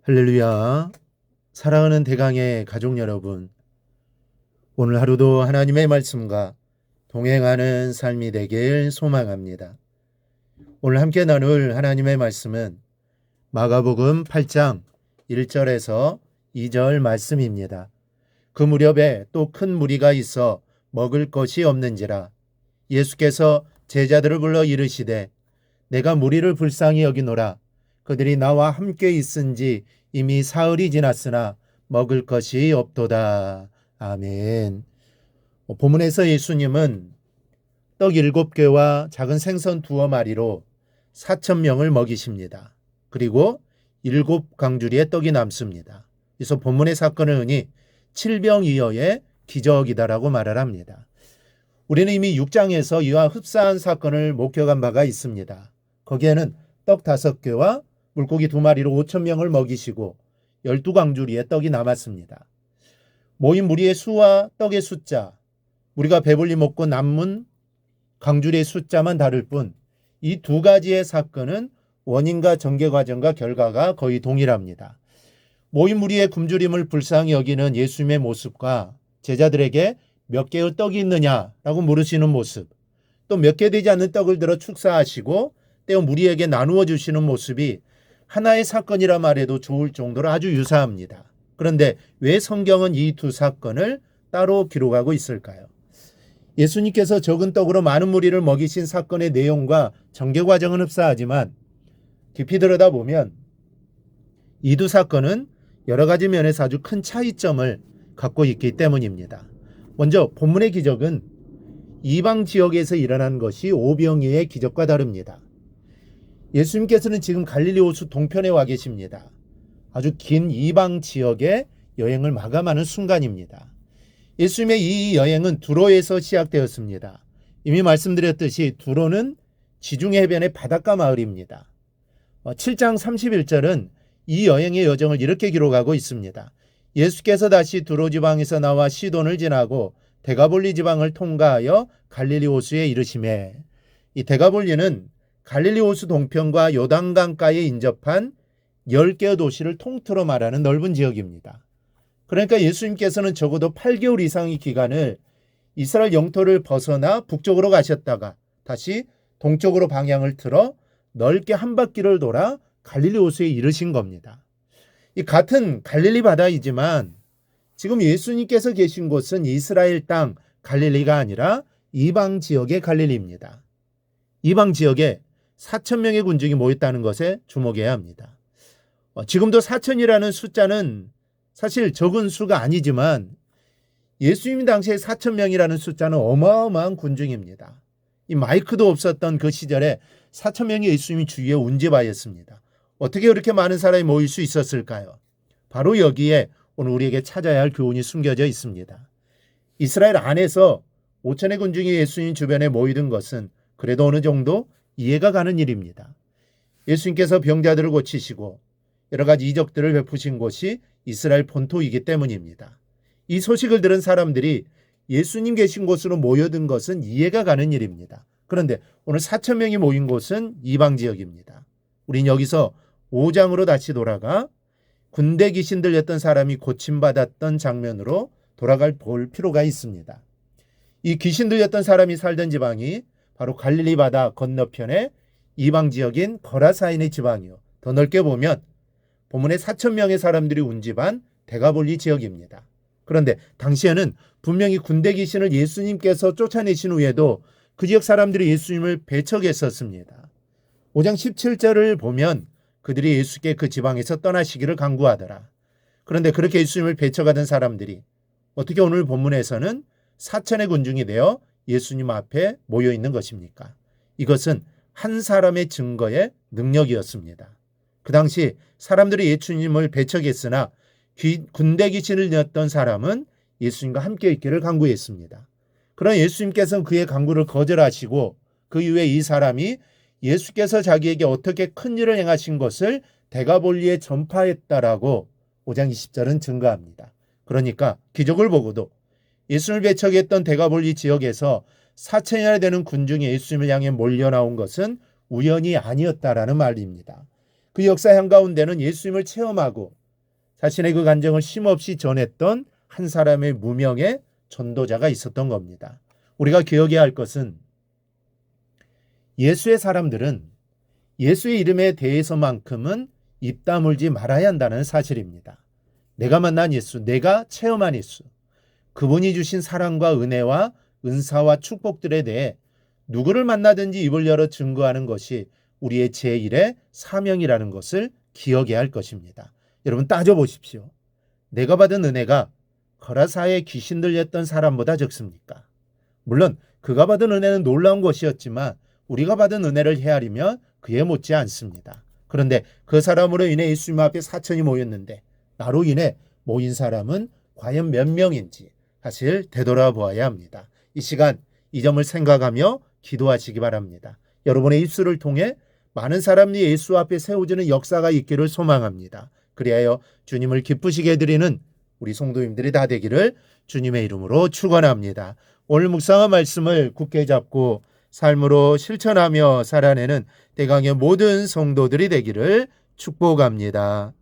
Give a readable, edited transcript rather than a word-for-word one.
할렐루야. 사랑하는 대강의 가족 여러분, 오늘 하루도 하나님의 말씀과 동행하는 삶이 되길 소망합니다. 오늘 함께 나눌 하나님의 말씀은 마가복음 8장 1절에서 2절 말씀입니다. 그 무렵에 또 큰 무리가 있어 먹을 것이 없는지라 예수께서 제자들을 불러 이르시되 내가 무리를 불쌍히 여기노라. 그들이 나와 함께 있은지 이미 사흘이 지났으나 먹을 것이 없도다. 아멘. 본문에서 예수님은 떡 7개와 작은 생선 2마리로 4,000명을 먹이십니다. 그리고 7강주리의 떡이 남습니다. 그래서 본문의 사건을 흔히 칠병이어의 기적이다라고 말을 합니다. 우리는 이미 6장에서 이와 흡사한 사건을 목격한 바가 있습니다. 거기에는 떡 5개와 물고기 2마리로 5,000명을 먹이시고 12강주리의 떡이 남았습니다. 모인 무리의 수와 떡의 숫자, 우리가 배불리 먹고 남은 강주리의 숫자만 다를 뿐 이 두 가지의 사건은 원인과 전개 과정과 결과가 거의 동일합니다. 모인 무리의 굶주림을 불쌍히 여기는 예수님의 모습과 제자들에게 몇 개의 떡이 있느냐라고 물으시는 모습, 또 몇 개 되지 않는 떡을 들어 축사하시고 떼어 무리에게 나누어 주시는 모습이 하나의 사건이라 말해도 좋을 정도로 아주 유사합니다. 그런데 왜 성경은 이 두 사건을 따로 기록하고 있을까요? 예수님께서 적은 떡으로 많은 무리를 먹이신 사건의 내용과 전개 과정은 흡사하지만 깊이 들여다보면 이 두 사건은 여러 가지 면에서 아주 큰 차이점을 갖고 있기 때문입니다. 먼저 본문의 기적은 이방 지역에서 일어난 것이 오병이어의 기적과 다릅니다. 예수님께서는 지금 갈릴리 호수 동편에 와 계십니다. 아주 긴 이방 지역의 여행을 마감하는 순간입니다. 예수님의 이 여행은 두로에서 시작되었습니다. 이미 말씀드렸듯이 두로는 지중해 해변의 바닷가 마을입니다. 7장 31절은 이 여행의 여정을 이렇게 기록하고 있습니다. 예수께서 다시 두로 지방에서 나와 시돈을 지나고 데가볼리 지방을 통과하여 갈릴리 호수에 이르시매, 이 데가볼리는 갈릴리 호수 동편과 요단강가에 인접한 10개의 도시를 통틀어 말하는 넓은 지역입니다. 그러니까 예수님께서는 적어도 8개월 이상의 기간을 이스라엘 영토를 벗어나 북쪽으로 가셨다가 다시 동쪽으로 방향을 틀어 넓게 한 바퀴를 돌아 갈릴리 호수에 이르신 겁니다. 이 같은 갈릴리 바다이지만 지금 예수님께서 계신 곳은 이스라엘 땅 갈릴리가 아니라 이방 지역의 갈릴리입니다. 이방 지역에 4,000명의 군중이 모였다는 것에 주목해야 합니다. 지금도 4,000이라는 숫자는 사실 적은 수가 아니지만 예수님 당시에 4,000명이라는 숫자는 어마어마한 군중입니다. 이 마이크도 없었던 그 시절에 4,000명이 예수님 주위에 운집하였습니다. 어떻게 그렇게 많은 사람이 모일 수 있었을까요? 바로 여기에 오늘 우리에게 찾아야 할 교훈이 숨겨져 있습니다. 이스라엘 안에서 5,000의 군중이 예수님 주변에 모이던 것은 그래도 어느 정도 이해가 가는 일입니다. 예수님께서 병자들을 고치시고 여러 가지 이적들을 베푸신 곳이 이스라엘 본토이기 때문입니다. 이 소식을 들은 사람들이 예수님 계신 곳으로 모여든 것은 이해가 가는 일입니다. 그런데 오늘 4,000명이 모인 곳은 이방 지역입니다. 우린 여기서 5장으로 다시 돌아가 군대 귀신 들렸던 사람이 고침받았던 장면으로 돌아갈 볼 필요가 있습니다. 이 귀신 들렸던 사람이 살던 지방이 바로 갈릴리 바다 건너편의 이방 지역인 거라사인의 지방이요. 더 넓게 보면 본문에 4,000명의 사람들이 운집한 데가볼리 지역입니다. 그런데 당시에는 분명히 군대 귀신을 예수님께서 쫓아내신 후에도 그 지역 사람들이 예수님을 배척했었습니다. 5장 17절을 보면 그들이 예수께 그 지방에서 떠나시기를 간구하더라. 그런데 그렇게 예수님을 배척하던 사람들이 어떻게 오늘 본문에서는 4,000의 군중이 되어 예수님 앞에 모여 있는 것입니까? 이것은 한 사람의 증거의 능력이었습니다. 그 당시 사람들이 예수님을 배척했으나 군대 귀신을 내었던 사람은 예수님과 함께 있기를 간구했습니다. 그러나 예수님께서는 그의 간구를 거절하시고 그 이후에 이 사람이 예수께서 자기에게 어떻게 큰 일을 행하신 것을 데가볼리에 전파했다라고 5장 20절은 증거합니다. 그러니까 기적을 보고도 예수를 배척했던 데가볼리 지역에서 4,000여나 되는 군중이 예수님을 향해 몰려 나온 것은 우연이 아니었다라는 말입니다. 그 역사 한가운데는 예수님을 체험하고 자신의 그 간증을 쉼없이 전했던 한 사람의 무명의 전도자가 있었던 겁니다. 우리가 기억해야 할 것은 예수의 사람들은 예수의 이름에 대해서만큼은 입 다물지 말아야 한다는 사실입니다. 내가 만난 예수, 내가 체험한 예수, 그분이 주신 사랑과 은혜와 은사와 축복들에 대해 누구를 만나든지 입을 열어 증거하는 것이 우리의 제1의 사명이라는 것을 기억해야 할 것입니다. 여러분 따져보십시오. 내가 받은 은혜가 거라사에 귀신 들렸던 사람보다 적습니까? 물론 그가 받은 은혜는 놀라운 것이었지만 우리가 받은 은혜를 헤아리면 그에 못지 않습니다. 그런데 그 사람으로 인해 예수님 앞에 4천이 모였는데 나로 인해 모인 사람은 과연 몇 명인지 사실 되돌아보아야 합니다. 이 시간 이 점을 생각하며 기도하시기 바랍니다. 여러분의 입술을 통해 많은 사람이 예수 앞에 세워지는 역사가 있기를 소망합니다. 그리하여 주님을 기쁘시게 해드리는 우리 성도님들이 다 되기를 주님의 이름으로 축원합니다. 오늘 묵상한 말씀을 굳게 잡고 삶으로 실천하며 살아내는 대강의 모든 성도들이 되기를 축복합니다.